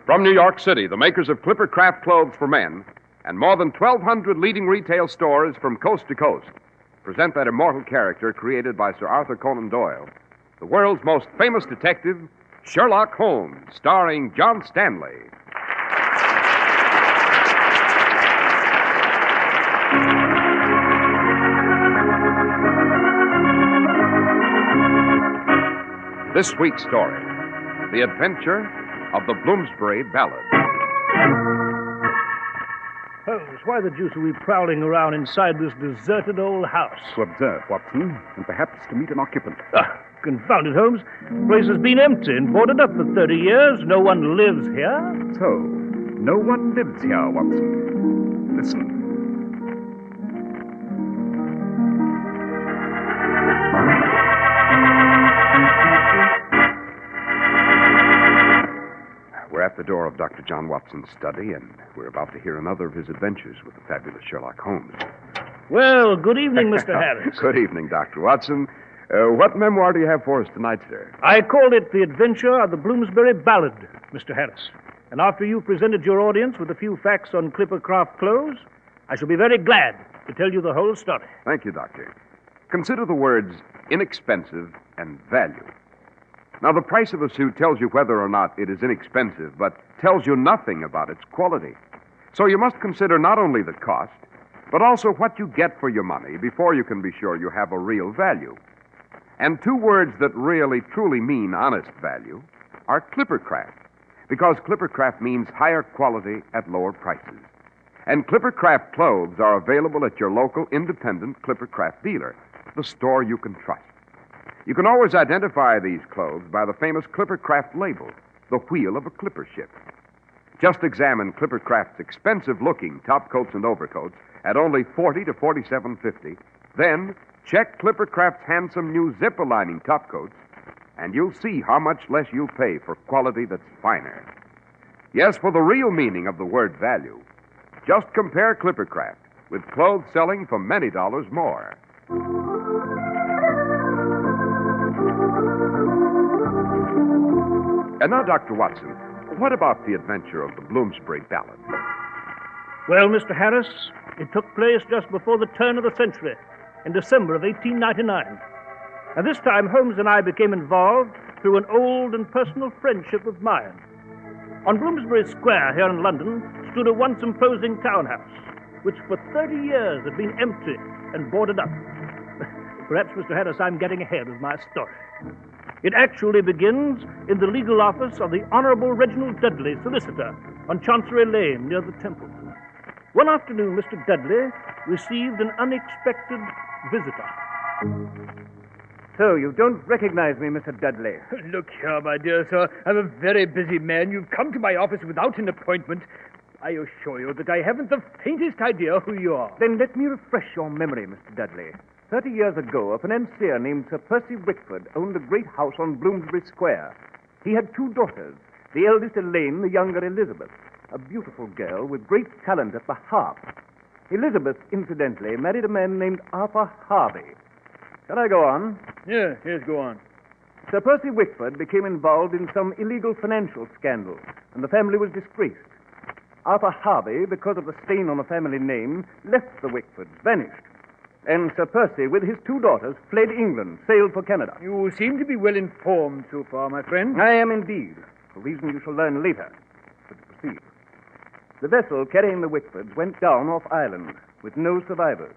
From New York City, the makers of Clipper Craft clothes for men and more than 1,200 leading retail stores from coast to coast present that immortal character created by Sir Arthur Conan Doyle, the world's most famous detective, Sherlock Holmes, starring John Stanley. This week's story, The Adventure of the Bloomsbury Ballad. Holmes, why the deuce are we prowling around inside this deserted old house? To observe, Watson, and perhaps to meet an occupant. Confound it, Holmes. The place has been empty and boarded up for 30 years. No one lives here. So, no one lives here, Watson. Listen. We're at the door of Dr. John Watson's study, and we're about to hear another of his adventures with the fabulous Sherlock Holmes. Well, good evening, Mr. Harris. Good evening, Dr. Watson. What memoir do you have for us tonight, sir? I called it The Adventure of the Bloomsbury Ballad, Mr. Harris. And after you've presented your audience with a few facts on Clipper Craft clothes, I shall be very glad to tell you the whole story. Thank you, Doctor. Consider the words inexpensive and value. Now, the price of a suit tells you whether or not it is inexpensive, but tells you nothing about its quality. So you must consider not only the cost, but also what you get for your money before you can be sure you have a real value. And two words that really, truly mean honest value are Clippercraft, because Clippercraft means higher quality at lower prices. And Clippercraft clothes are available at your local independent Clippercraft dealer, the store you can trust. You can always identify these clothes by the famous Clippercraft label, the wheel of a clipper ship. Just examine Clippercraft's expensive-looking topcoats and overcoats at only $40 to $47.50. Then check Clippercraft's handsome new zipper-lining topcoats, and you'll see how much less you'll pay for quality that's finer. Yes, for the real meaning of the word value, just compare Clippercraft with clothes selling for many dollars more. And now, Dr. Watson, what about the adventure of the Bloomsbury Ballad? Well, Mr. Harris, it took place just before the turn of the century, in December of 1899. And this time, Holmes and I became involved through an old and personal friendship of mine. On Bloomsbury Square here in London stood a once imposing townhouse, which for 30 years had been empty and boarded up. Perhaps, Mr. Harris, I'm getting ahead with my story. It actually begins in the legal office of the Honorable Reginald Dudley, solicitor, on Chancery Lane near the Temple. One afternoon, Mr. Dudley received an unexpected visitor. So, you don't recognize me, Mr. Dudley? Look here, my dear sir. I'm a very busy man. You've come to my office without an appointment. I assure you that I haven't the faintest idea who you are. Then let me refresh your memory, Mr. Dudley. 30 years ago, a financier named Sir Percy Wickford owned a great house on Bloomsbury Square. He had two daughters, the eldest Elaine, the younger Elizabeth, a beautiful girl with great talent at the harp. Elizabeth, incidentally, married a man named Arthur Harvey. Shall I go on? Yes, go on. Sir Percy Wickford became involved in some illegal financial scandal, and the family was disgraced. Arthur Harvey, because of the stain on the family name, left the Wickfords, vanished. And Sir Percy, with his two daughters, fled England, sailed for Canada. You seem to be well informed so far, my friend. I am indeed, for a reason you shall learn later. But to proceed. The vessel carrying the Wickfords went down off Ireland with no survivors.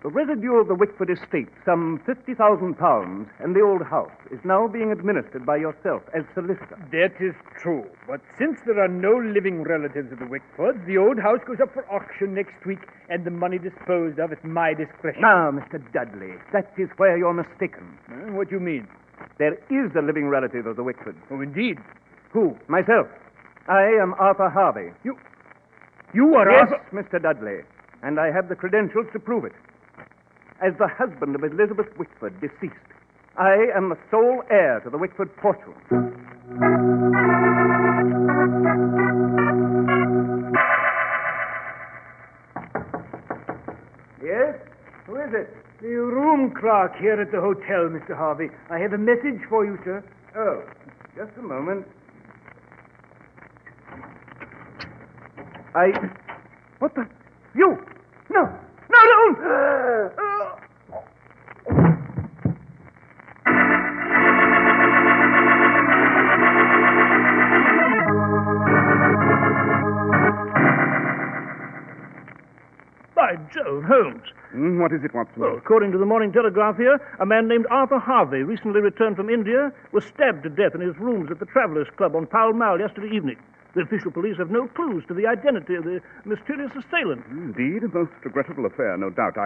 The residue of the Wickford estate, some £50,000, and the old house, is now being administered by yourself as solicitor. That is true. But since there are no living relatives of the Wickfords, the old house goes up for auction next week, and the money disposed of at my discretion. Now, Mr. Dudley, that is where you're mistaken. What do you mean? There is a living relative of the Wickfords. Oh, indeed. Who? Myself. I am Arthur Harvey. You are Yes, Arthur... Mr. Dudley, and I have the credentials to prove it. As the husband of Elizabeth Wickford, deceased, I am the sole heir to the Wickford fortune. Yes? Who is it? The room clerk here at the hotel, Mr. Harvey. I have a message for you, sir. Oh, just a moment. What the? You! No! No, don't! By Jove, Holmes. What is it, Watson? Well, according to the Morning Telegraph here, a man named Arthur Harvey, recently returned from India, was stabbed to death in his rooms at the Travellers' Club on Pall Mall yesterday evening. The official police have no clues to the identity of the mysterious assailant. Indeed, a most regrettable affair, no doubt.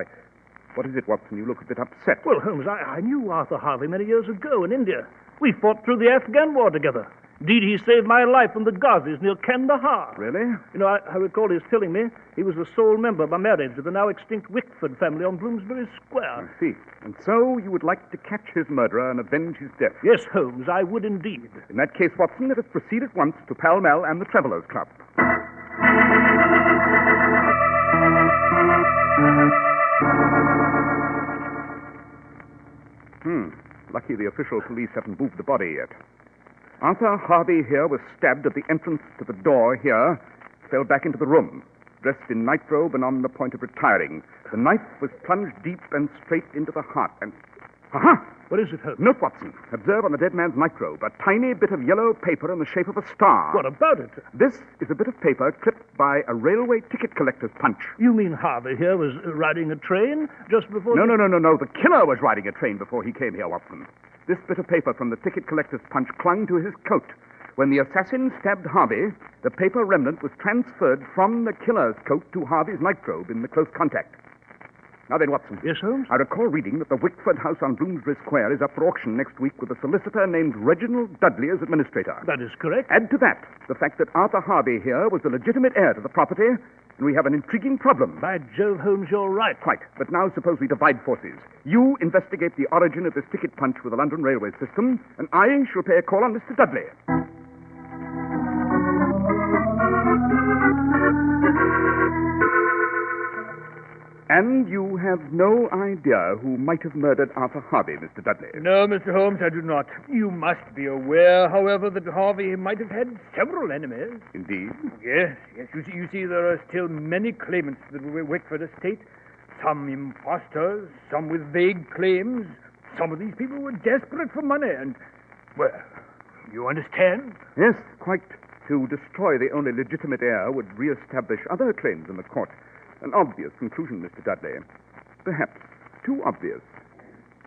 What is it, Watson? You look a bit upset. Well, Holmes, I knew Arthur Harvey many years ago in India. We fought through the Afghan war together. Indeed, he saved my life from the Ghazis near Kandahar. Really? You know, I recall his telling me he was the sole member by marriage of the now extinct Wickford family on Bloomsbury Square. I see. And so you would like to catch his murderer and avenge his death? Yes, Holmes, I would indeed. In that case, Watson, let us proceed at once to Pall Mall and the Travellers' Club. Lucky the official police haven't moved the body yet. Arthur Harvey here was stabbed at the entrance to the door here, fell back into the room, dressed in nightrobe and on the point of retiring. The knife was plunged deep and straight into the heart, and... Aha! What is it, Holmes? Note, Watson. Observe on the dead man's nightrobe a tiny bit of yellow paper in the shape of a star. What about it? This is a bit of paper clipped by a railway ticket collector's punch. You mean Harvey here was riding a train just before... No. The killer was riding a train before he came here, Watson. This bit of paper from the ticket collector's punch clung to his coat. When the assassin stabbed Harvey, the paper remnant was transferred from the killer's coat to Harvey's nightrobe in the close contact. Now then, Watson. Yes, Holmes? I recall reading that the Wickford house on Bloomsbury Square is up for auction next week with a solicitor named Reginald Dudley as administrator. That is correct. Add to that the fact that Arthur Harvey here was the legitimate heir to the property, and we have an intriguing problem. By Jove, Holmes, you're right. Quite. But now suppose we divide forces. You investigate the origin of this ticket punch with the London railway system, and I shall pay a call on Mr. Dudley. And you have no idea who might have murdered Arthur Harvey, Mr. Dudley? No, Mr. Holmes, I do not. You must be aware, however, that Harvey might have had several enemies. Indeed? Yes. You see, there are still many claimants to the Wickford estate. Some impostors, some with vague claims. Some of these people were desperate for money, and, well, you understand? Yes, quite. To destroy the only legitimate heir would re-establish other claims in the court. An obvious conclusion, Mr. Dudley. Perhaps too obvious.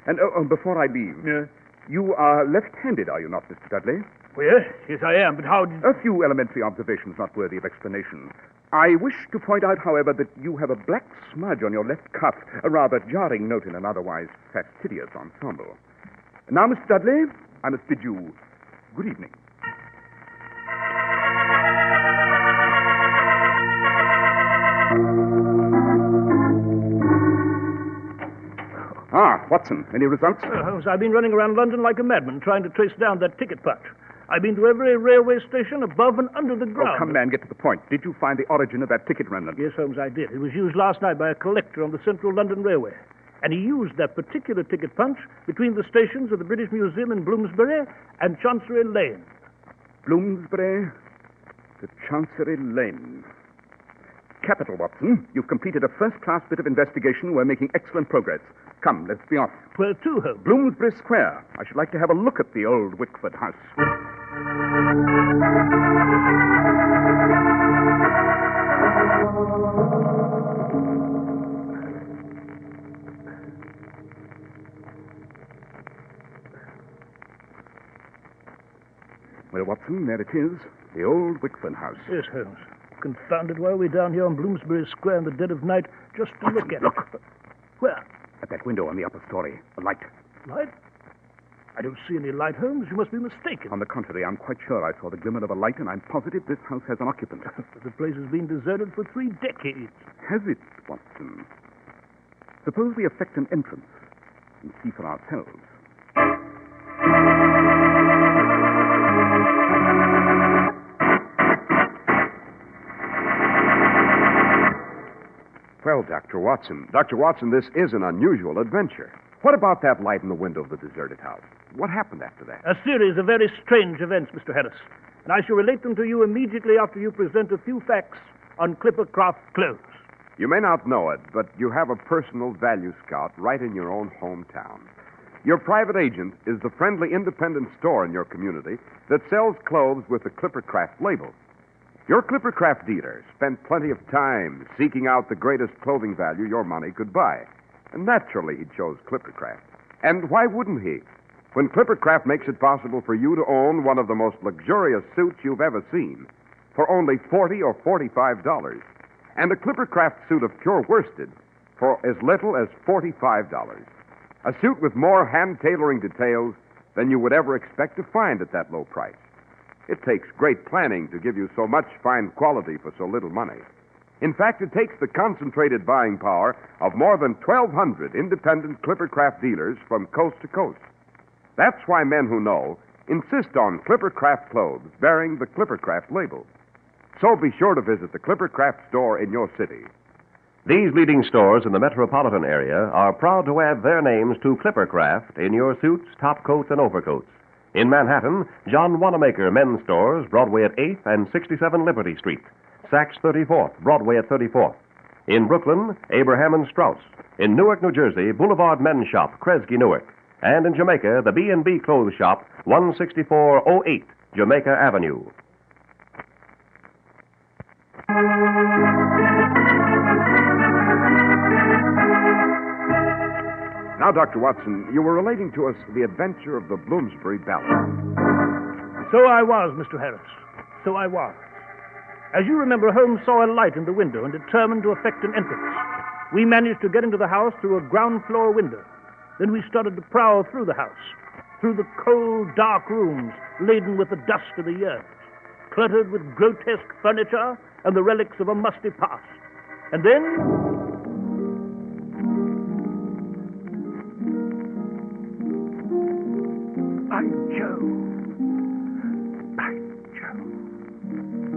And before I leave, Yes. You are left-handed, are you not, Mr. Dudley? Well, yes, I am, but how did... A few elementary observations not worthy of explanation. I wish to point out, however, that you have a black smudge on your left cuff, a rather jarring note in an otherwise fastidious ensemble. Now, Mr. Dudley, I must bid you good evening. Watson, any results? Holmes, I've been running around London like a madman trying to trace down that ticket punch. I've been to every railway station above and under the ground. Oh, come, man, get to the point. Did you find the origin of that ticket remnant? Yes, Holmes, I did. It was used last night by a collector on the Central London Railway. And he used that particular ticket punch between the stations of the British Museum in Bloomsbury and Chancery Lane. Bloomsbury to Chancery Lane. Capital, Watson. You've completed a first-class bit of investigation. We're making excellent progress. Come, let's be off. Where to, Holmes? Bloomsbury Square. I should like to have a look at the old Wickford house. Well, Watson, there it is. The old Wickford house. Yes, Holmes. Confounded, why are we down here on Bloomsbury Square in the dead of night just to Watson, look at look. it? Where? At that window on the upper story. A light. Light? I don't see any light, Holmes. You must be mistaken. On the contrary, I'm quite sure I saw the glimmer of a light, and I'm positive this house has an occupant. The place has been deserted for 3 decades. Has it, Watson? Suppose we effect an entrance and see for ourselves. Well, Dr. Watson. Dr. Watson, this is an unusual adventure. What about that light in the window of the deserted house? What happened after that? A series of very strange events, Mr. Harris. And I shall relate them to you immediately after you present a few facts on Clippercraft clothes. You may not know it, but you have a personal value scout right in your own hometown. Your private agent is the friendly independent store in your community that sells clothes with the Clippercraft label. Your Clippercraft dealer spent plenty of time seeking out the greatest clothing value your money could buy. And naturally, he chose Clippercraft. And why wouldn't he? When Clippercraft makes it possible for you to own one of the most luxurious suits you've ever seen for only $40 or $45, and a Clippercraft suit of pure worsted for as little as $45. A suit with more hand-tailoring details than you would ever expect to find at that low price. It takes great planning to give you so much fine quality for so little money. In fact, it takes the concentrated buying power of more than 1,200 independent Clippercraft dealers from coast to coast. That's why men who know insist on Clippercraft clothes bearing the Clippercraft label. So be sure to visit the Clippercraft store in your city. These leading stores in the metropolitan area are proud to add their names to Clippercraft in your suits, top coats, and overcoats. In Manhattan, John Wanamaker Men's Stores, Broadway at 8th and 67 Liberty Street. Saks 34th, Broadway at 34th. In Brooklyn, Abraham and Strauss. In Newark, New Jersey, Boulevard Men's Shop, Kresge, Newark. And in Jamaica, the B&B Clothes Shop, 16408 Jamaica Avenue. Now, Dr. Watson, you were relating to us the adventure of the Bloomsbury Ballad. So I was, Mr. Harris. So I was. As you remember, Holmes saw a light in the window and determined to effect an entrance. We managed to get into the house through a ground floor window. Then we started to prowl through the house, through the cold, dark rooms laden with the dust of the years, cluttered with grotesque furniture and the relics of a musty past. And then... By Jove. By Jove.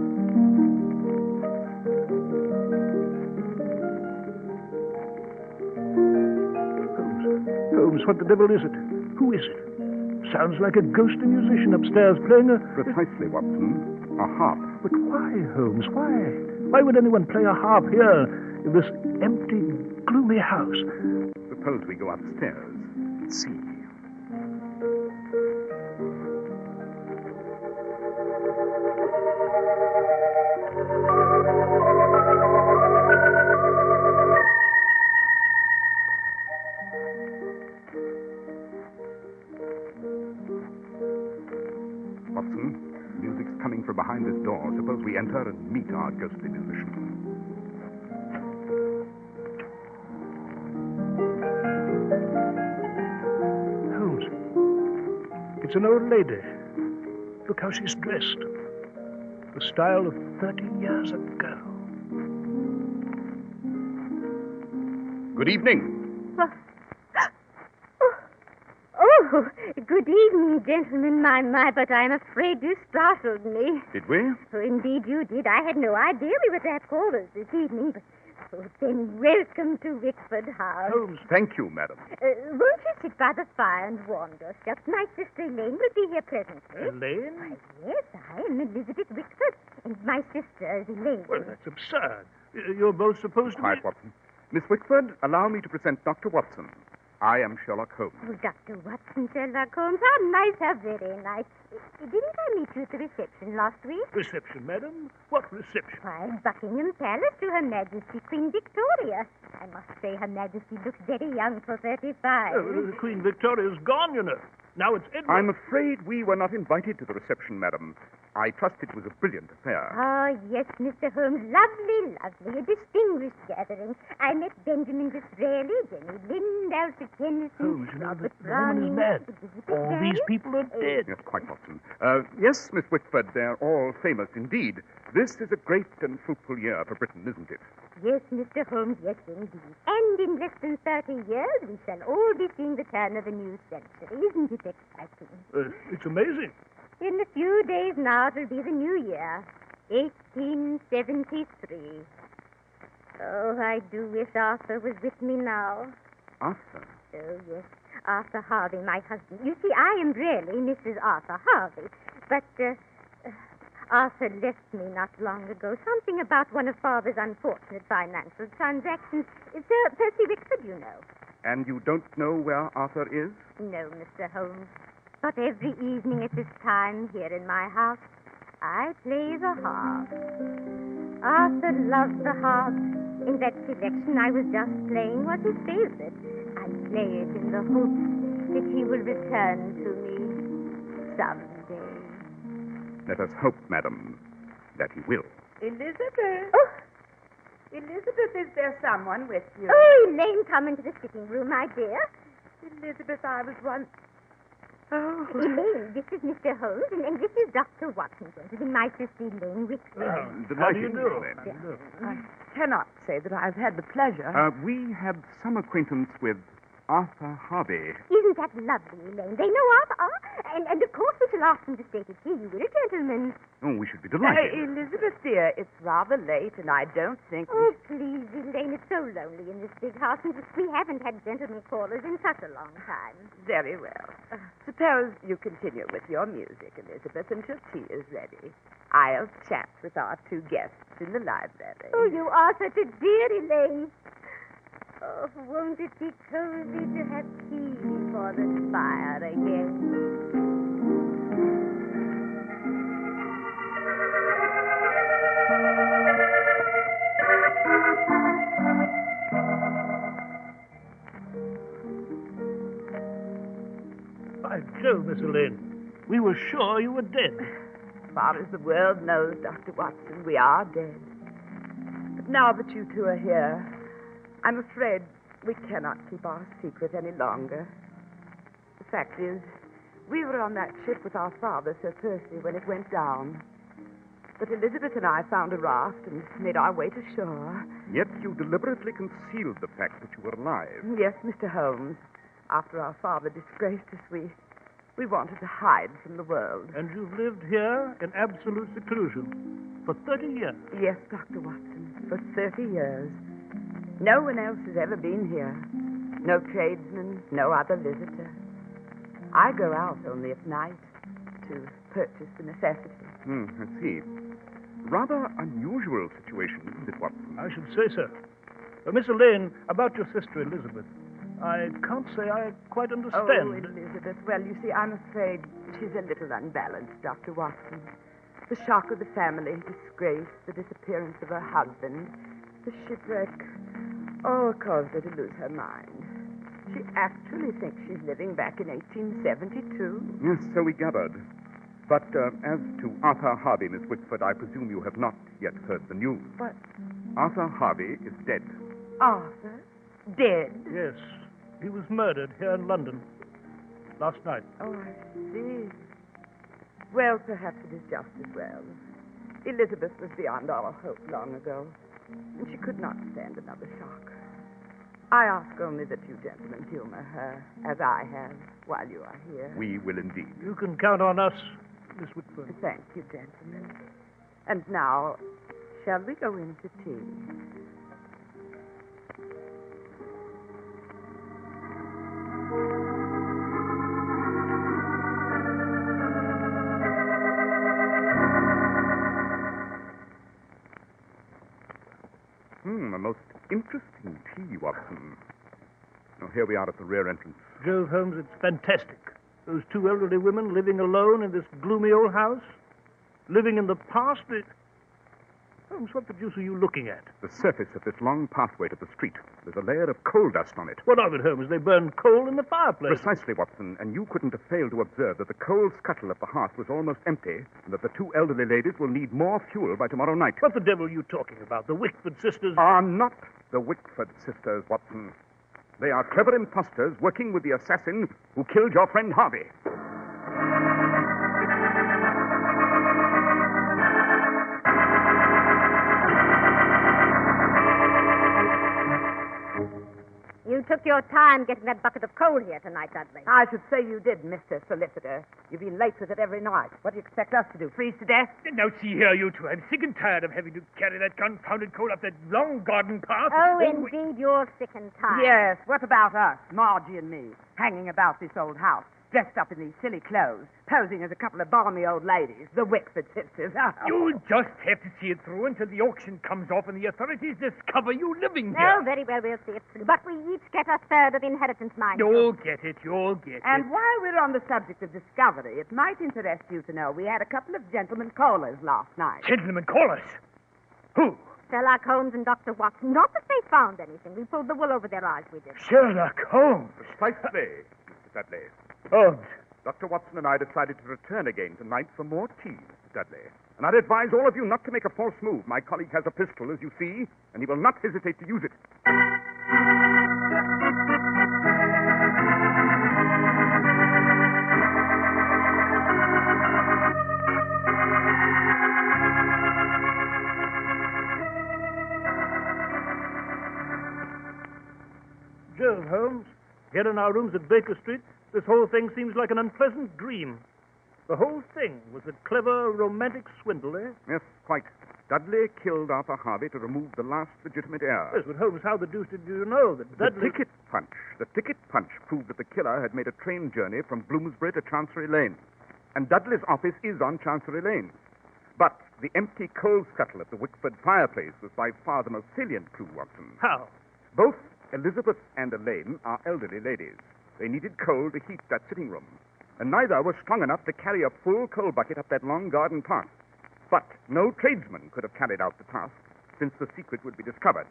Holmes, what the devil is it? Who is it? Sounds like a ghostly musician upstairs playing a... Precisely, Watson. A harp. But why, Holmes? Why? Why would anyone play a harp here in this empty, gloomy house? Suppose we go upstairs and see. Watson, music's coming from behind this door. Suppose we enter and meet our ghostly musician. Holmes, it's an old lady. Look how she's dressed. The style of 30 years ago. Good evening. Oh, good evening, gentlemen. My, but I'm afraid you startled me. Did we? Oh, indeed you did. I had no idea we were to have callers this evening. But, then welcome to Wickford House. Holmes, Thank you, madam. Won't you sit by the fire and warm yourself? My sister Elaine will be here presently. Elaine? Why, yes, I am Elizabeth Wickford, and my sister is Elaine. Well, that's absurd. You're both supposed to Quiet, be... Watson. Miss Wickford, allow me to present Dr. Watson. I am Sherlock Holmes. Oh, Dr. Watson, Sherlock Holmes, how nice, how very nice. Didn't I meet you at the reception last week? Reception, madam? What reception? Why, Buckingham Palace to Her Majesty Queen Victoria. I must say Her Majesty looks very young for 35. Queen Victoria's gone, you know. Now it's Edward. I'm afraid we were not invited to the reception, madam. I trust it was a brilliant affair. Oh, yes, Mr. Holmes. Lovely, lovely. A distinguished gathering. I met Benjamin Disraeli, Jenny Lind, Alfred Tennyson, Holmes, you know Robert that the woman is Browning, mad. Elizabeth All Barrett. these people are dead. Yes, quite, Watson. Yes, Miss Wickford, they're all famous indeed. This is a great and fruitful year for Britain, isn't it? Yes, Mr. Holmes, yes, indeed. And in less than 30 years, we shall all be seeing the turn of a new century. Isn't it exciting? It's amazing. In a few days now, it will be the new year, 1873. Oh, I do wish Arthur was with me now. Arthur? Oh, yes, Arthur Harvey, my husband. You see, I am really Mrs. Arthur Harvey. But, Arthur left me not long ago. Something about one of Father's unfortunate financial transactions. It's Percy Wickford, you know. And you don't know where Arthur is? No, Mr. Holmes. But every evening at this time here in my house, I play the harp. Arthur loves the harp. In that selection I was just playing was his favorite. I play it in the hope that he will return to me someday. Let us hope, madam, that he will. Elizabeth. Oh, Elizabeth, is there someone with you? oh, Elaine, come into the sitting room, my dear. Elizabeth, I was once... Oh. Elaine, this is Mr. Holmes, and this is Dr. Watson, gentlemen, my sister Elaine Wickford. How do you do? I cannot say that I've had the pleasure. We had some acquaintance with Arthur Harvey. Isn't that lovely, Elaine? They know Arthur. And of course we shall ask them to state it here. You will, gentlemen. Oh, we should be delighted. Elizabeth, dear, it's rather late, and I don't think... Oh, please, Elaine, it's so lonely in this big house, and we haven't had gentlemen callers in such a long time. Very well. Suppose you continue with your music, Elizabeth, until tea is ready. I'll chat with our two guests in the library. Oh, you are such a dear, Elaine. Oh, won't it be cozy to have tea before the fire again? By Jove, Miss Elaine, we were sure you were dead. As far as the world knows, Dr. Watson, we are dead. But now that you two are here, I'm afraid we cannot keep our secret any longer. The fact is, we were on that ship with our father, Sir Percy, when it went down. But Elizabeth and I found a raft and made our way to shore. Yet you deliberately concealed the fact that you were alive. Yes, Mr. Holmes. After our father disgraced us, we wanted to hide from the world. And you've lived here in absolute seclusion for 30 years. Yes, Dr. Watson, for 30 years. No one else has ever been here. No tradesman, no other visitor. I go out only at night to purchase the necessities. I see. Rather unusual situation, isn't it, Watson? I should say so. Miss Elaine, about your sister Elizabeth, I can't say I quite understand. Oh, Elizabeth. Well, you see, I'm afraid she's a little unbalanced, Dr. Watson. The shock of the family disgrace, the disappearance of her husband, the shipwreck, all caused her to lose her mind. She actually thinks she's living back in 1872. Yes, so we gathered. But as to Arthur Harvey, Miss Wickford, I presume you have not yet heard the news. What? Arthur Harvey is dead. Arthur? Dead? Yes. He was murdered here in London last night. Oh, I see. Well, perhaps it is just as well. Elizabeth was beyond all hope long ago, and she could not stand another shock. I ask only that you gentlemen humor her, as I have, while you are here. We will indeed. You can count on us, Miss Whitford. Thank you, gentlemen. And now, shall we go in to tea? A most interesting tea, Watson. Oh, here we are at the rear entrance. Jove, Holmes, it's fantastic. Those two elderly women living alone in this gloomy old house. Living in the past. Holmes, what the deuce are you looking at? The surface of this long pathway to the street. There's a layer of coal dust on it. What of it, Holmes? They burned coal in the fireplace. Precisely, Watson. And you couldn't have failed to observe that the coal scuttle of the hearth was almost empty, and that the two elderly ladies will need more fuel by tomorrow night. What the devil are you talking about? The Wickford sisters? Are not the Wickford sisters, Watson. They are clever imposters working with the assassin who killed your friend Harvey. You took your time getting that bucket of coal here tonight, Dudley. I should say you did, Mr. Solicitor. You've been late with it every night. What do you expect us to do, freeze to death? Now, see here, you two. I'm sick and tired of having to carry that confounded coal up that long garden path. Oh, indeed, you're sick and tired. Yes, what about us, Margie and me, hanging about this old house, dressed up in these silly clothes, posing as a couple of balmy old ladies, the Wickford sisters. You'll just have to see it through until the auction comes off and the authorities discover you living No, here. very well, we'll see it through. But we each get a third of the inheritance, mind you. You'll get it, you'll get And it. while we're on the subject of discovery, it might interest you to know we had a couple of gentlemen callers last night. Gentlemen, call us. Who? Sherlock Holmes and Dr. Watson. Not that they found anything. We pulled the wool over their eyes, we did. Sherlock Holmes. Precisely, Mr. Dudley. Holmes. Dr. Watson and I decided to return again tonight for more tea, Mr. Dudley. And I'd advise all of you not to make a false move. My colleague has a pistol, as you see, and he will not hesitate to use it. Jove, Holmes, here in our rooms at Baker Street, this whole thing seems like an unpleasant dream. The whole thing was a clever, romantic swindle, eh? Yes, quite. Dudley killed Arthur Harvey to remove the last legitimate heir. Yes, but Holmes, how the deuce did you know that The Dudley... ticket punch proved that the killer had made a train journey from Bloomsbury to Chancery Lane. And Dudley's office is on Chancery Lane. But the empty coal scuttle at the Wickford fireplace was by far the most salient clue, Watson. How? Both Elizabeth and Elaine are elderly ladies. They needed coal to heat that sitting room. And neither was strong enough to carry a full coal bucket up that long garden path. But no tradesman could have carried out the task, since the secret would be discovered.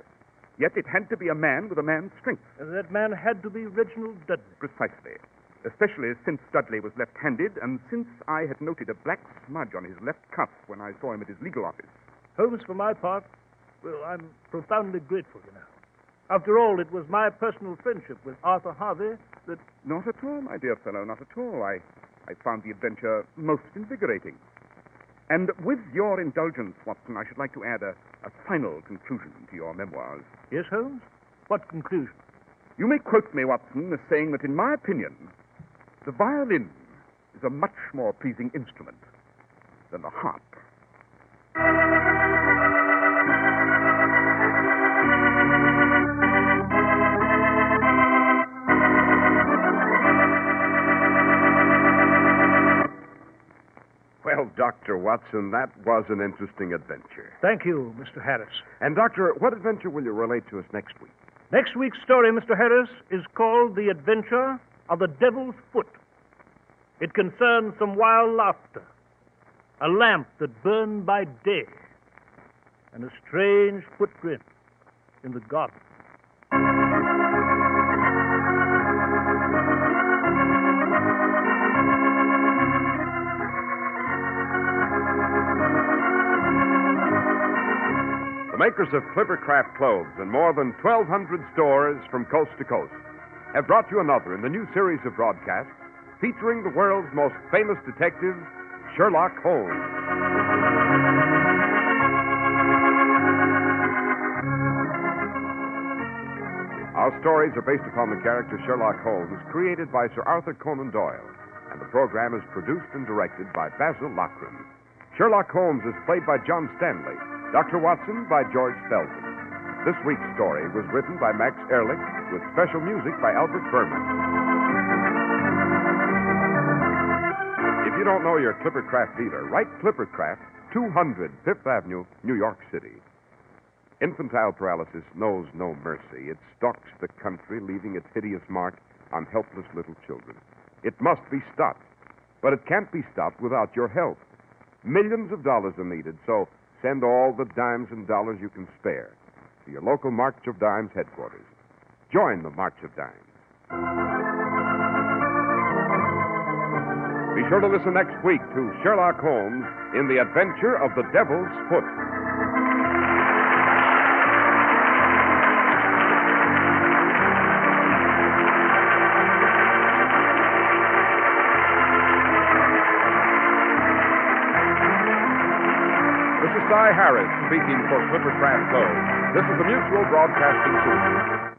Yet it had to be a man with a man's strength. And that man had to be Reginald Dudley. Precisely. Especially since Dudley was left-handed, and since I had noted a black smudge on his left cuff when I saw him at his legal office. Holmes, for my part, well, I'm profoundly grateful, you know. After all, it was my personal friendship with Arthur Harvey that... Not at all, my dear fellow, not at all. I found the adventure most invigorating. And with your indulgence, Watson, I should like to add a final conclusion to your memoirs. Yes, Holmes? What conclusion? You may quote me, Watson, as saying that, in my opinion, the violin is a much more pleasing instrument than the harp. Well, Dr. Watson, that was an interesting adventure. Thank you, Mr. Harris. And, Doctor, what adventure will you relate to us next week? Next week's story, Mr. Harris, is called The Adventure of the Devil's Foot. It concerns some wild laughter, a lamp that burned by day, and a strange footprint in the garden. The makers of Clippercraft clothes in more than 1,200 stores from coast to coast have brought you another in the new series of broadcasts featuring the world's most famous detective, Sherlock Holmes. Our stories are based upon the character Sherlock Holmes, created by Sir Arthur Conan Doyle, and the program is produced and directed by Basil Lochran. Sherlock Holmes is played by John Stanley, Dr. Watson by George Spelman. This week's story was written by Max Ehrlich with special music by Albert Berman. If you don't know your Clippercraft dealer, write Clippercraft, 200 Fifth Avenue, New York City. Infantile paralysis knows no mercy. It stalks the country, leaving its hideous mark on helpless little children. It must be stopped, but it can't be stopped without your help. Millions of dollars are needed, so send all the dimes and dollars you can spare to your local March of Dimes headquarters. Join the March of Dimes. Be sure to listen next week to Sherlock Holmes in The Adventure of the Devil's Foot. This is Cy Harris speaking for Clippercraft Clothes. This is the Mutual Broadcasting System.